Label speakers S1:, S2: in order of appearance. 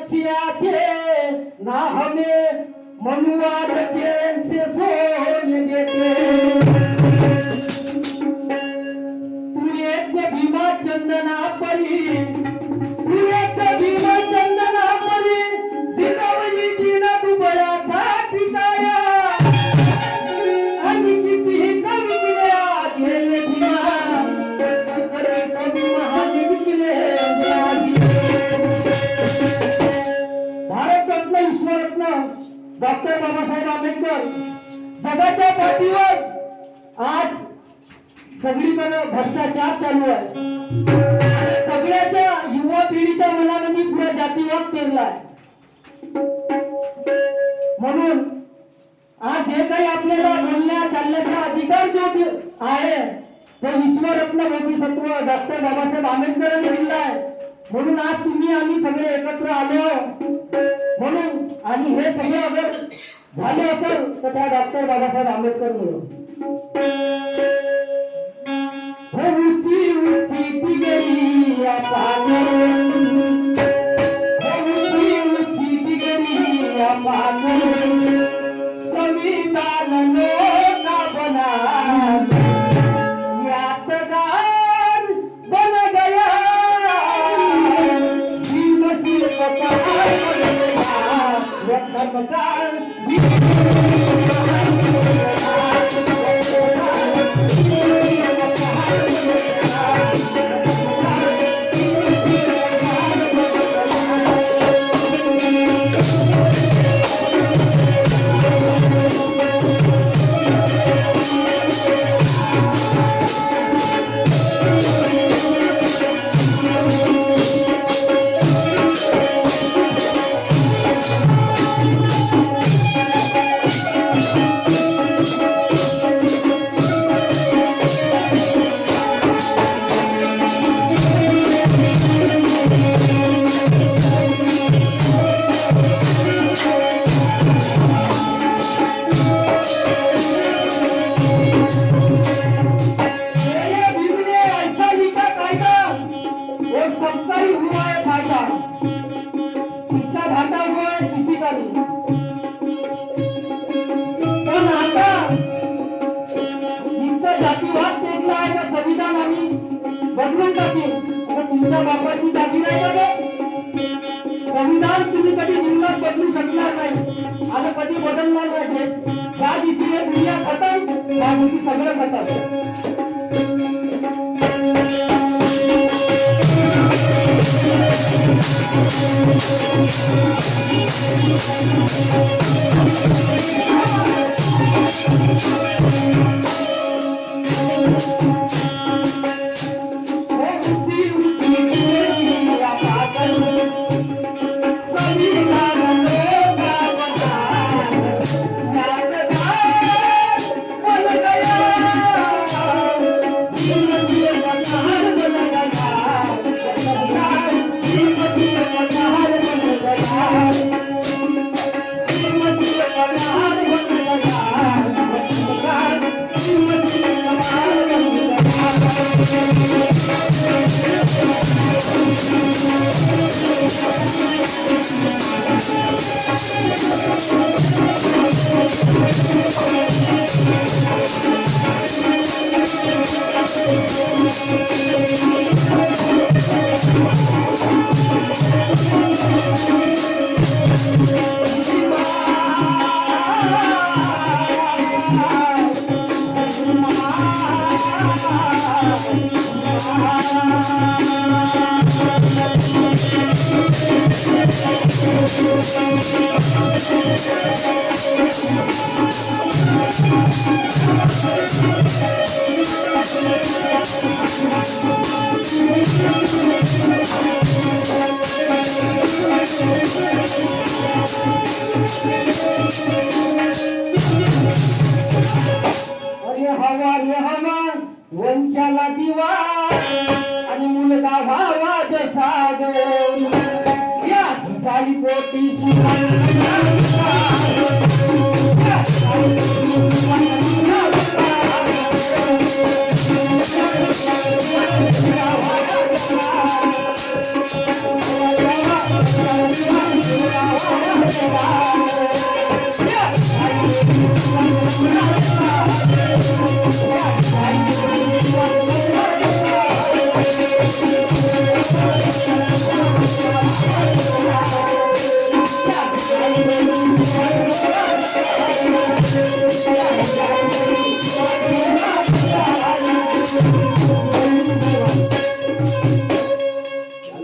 S1: बच्चिया थे ना हमें मनुवाद चैन से सोने देते। तुझे भीमा चंदना परी, तुझे भीमा चंदना परी, जिजावली जीना दुबळाचा पिसाया आणि किती कमी केल्या गेले भीमा तरी कमी महान विकले। भारतरत्न ईश्वररत्न डॉक्टर बाबासाहेब आंबेडकर जगाच्या पाठीवर आज सगळीकडे भ्रष्टाचार चालू आहे आणि सगळ्याच्या युवा पिढीच्या मनामध्ये पुरा जातीवाद पेरलाय। म्हणून आज जे काही आपल्याला बोलण्या चालण्याचा अधिकार जो आहे तो ईश्वररत्न बोधिसत्व डॉक्टर बाबासाहेब आंबेडकरांनी दिला आहे। म्हणून आज तुम्ही आम्ही सगळे एकत्र आलो म्हणून, आणि हे सगळं अगर झाले असेल तर त्या डॉक्टर बाबासाहेब आंबेडकर मुळे। ऊंची ऊंची तिगरी या पागल, ऊंची ऊंची तिगरी या पागल, संविधान नोटा बना यादगार बन गया, भीम सिंह पताल बन गया, वतन तुमच्या बापाची जागी नाही का? संविधान तुम्ही कधी जीवनात बदलू शकणार नाही आणि कधी बदलणार नाही। ज्या दिवशी हे दुनिया खतम त्या दिवशी सगळं खतम। वंशाला दिवा आणि मुलगा भावा जसा गो या झाली पोटी